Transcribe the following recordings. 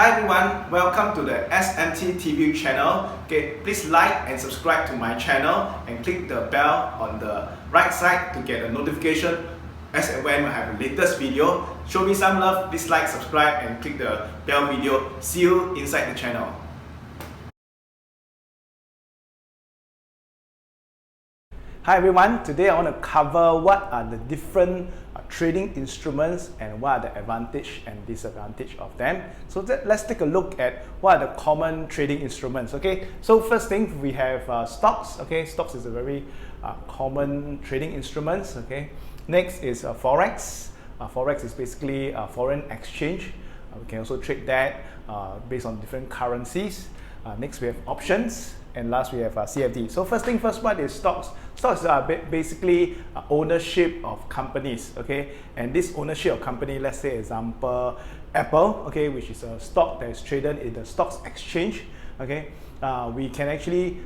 Hi everyone, welcome to the SMT TV channel. Okay, please like and subscribe to my channel and click the bell on the right side to get a notification as and when I have the latest video. Show me some love, please like, subscribe and click the bell video. See you inside the channel. Hi everyone, today I want to cover what are the different trading instruments and what are the advantage and disadvantage of them. So let's take a look at what are the common trading instruments. Okay, so first thing we have stocks. Okay, stocks is a very common trading instruments. Okay, next is forex. Forex is basically foreign exchange. We can also trade that based on different currencies. Next we have options. And last we have CFD. So first thing first, what is stocks? Stocks are basically ownership of companies, okay? And this ownership of company, let's say example, Apple, okay, which is a stock that is traded in the stocks exchange, okay? We can actually,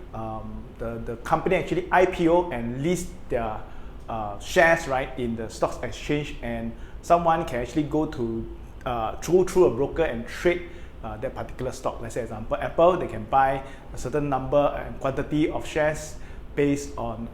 the company actually IPO and list their shares, right, in the stocks exchange, and someone can actually go through a broker and trade that particular stock. Let's say example Apple, they can buy a certain number and quantity of shares based on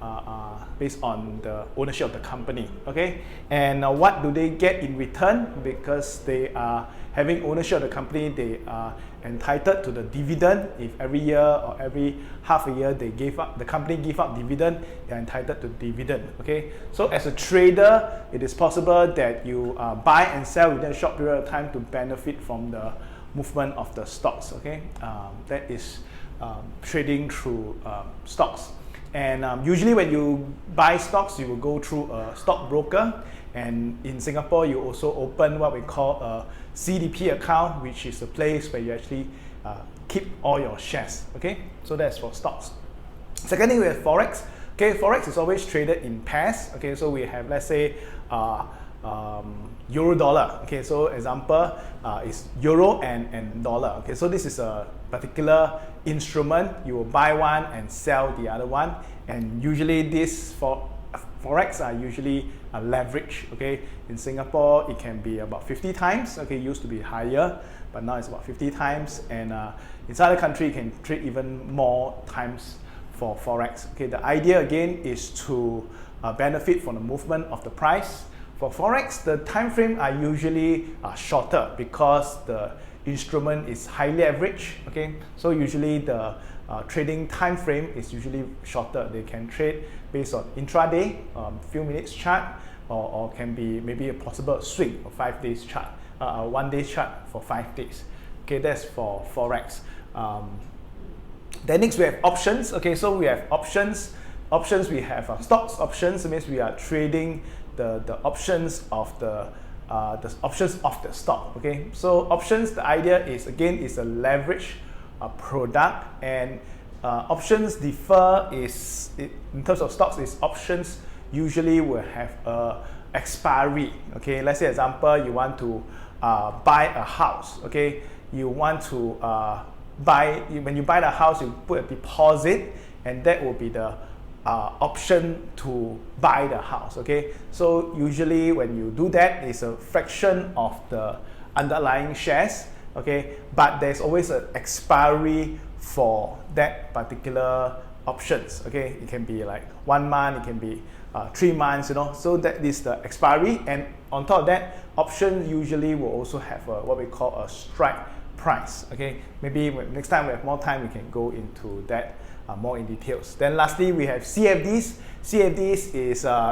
the ownership of the company. Okay, and what do they get in return? Because they are having ownership of the company, they are entitled to the dividend. If every year or every half a year the company give up dividend, they are entitled to dividend. Okay, so as a trader, it is possible that you buy and sell within a short period of time to benefit from the movement of the stocks. Okay, that is trading through stocks. And usually when you buy stocks, you will go through a stock broker, and in Singapore you also open what we call a CDP account, which is a place where you actually keep all your shares. Okay, so that's for stocks. Second thing, we have forex. Okay, forex is always traded in pairs. Okay, so we have, let's say, euro dollar. Okay, so example is euro and dollar. Okay, so this is a particular instrument. You will buy one and sell the other one, and usually this forex are usually a leverage. Okay, in Singapore it can be about 50 times. Okay, it used to be higher, but now it's about 50 times, and in other country you can trade even more times for forex. Okay, the idea again is to benefit from the movement of the price. For forex, the time frame are usually shorter because the instrument is highly average. Okay, so usually the trading time frame is usually shorter. They can trade based on intraday, few minutes chart, or can be maybe a possible swing of 5 days chart, 1 day chart for 5 days. Okay, that's for forex. Then next we have options. Okay, so we have options. Options, we have stocks options. It means we are trading the options of the options of the stock. Okay, so options, the idea is again is a leverage product, and options differ in terms of stocks is options usually will have a expiry. Okay, let's say example you want to buy a house. Okay, you want to when you buy the house, you put a deposit, and that will be the option to buy the house. Okay, so usually when you do that, it's a fraction of the underlying shares. Okay, but there's always an expiry for that particular options. Okay, it can be like 1 month, it can be 3 months, you know, so that is the expiry. And on top of that, option usually will also have what we call a strike price. Okay, maybe next time we have more time, we can go into that more in details. Then lastly, we have CFDs. CFDs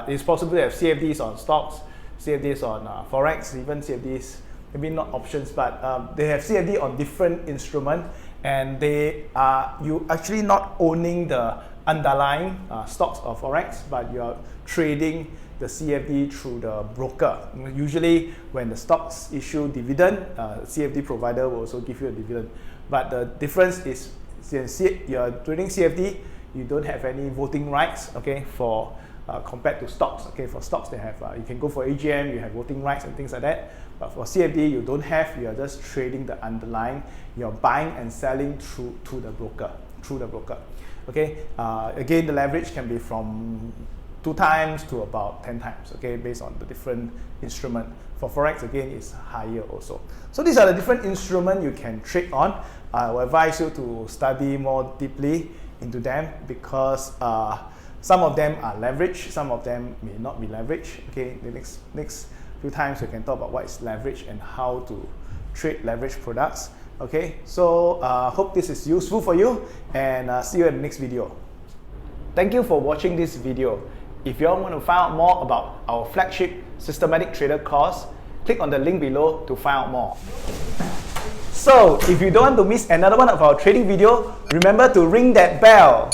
is possible to have CFDs on stocks, CFDs on forex, even CFDs, maybe not options, but they have CFD on different instruments, and they are you actually not owning the underlying stocks or forex, but you are trading the CFD through the broker. Usually when the stocks issue dividend, CFD provider will also give you a dividend. But the difference is, since you're trading CFD, you don't have any voting rights. Okay, for compared to stocks. Okay, for stocks they have you can go for AGM, you have voting rights and things like that. But for CFD you don't have. You are just trading the underlying. You're buying and selling through the broker. Okay, again the leverage can be from 2 times to about 10 times, okay, based on the different instrument. For Forex, again, it's higher also. So these are the different instruments you can trade on. I will advise you to study more deeply into them because some of them are leveraged, some of them may not be leveraged. Okay, the next few times we can talk about what is leverage and how to trade leverage products. Okay, so hope this is useful for you, and see you in the next video. Thank you for watching this video. If you all want to find out more about our flagship Systematic Trader course, click on the link below to find out more. So, if you don't want to miss another one of our trading video, remember to ring that bell.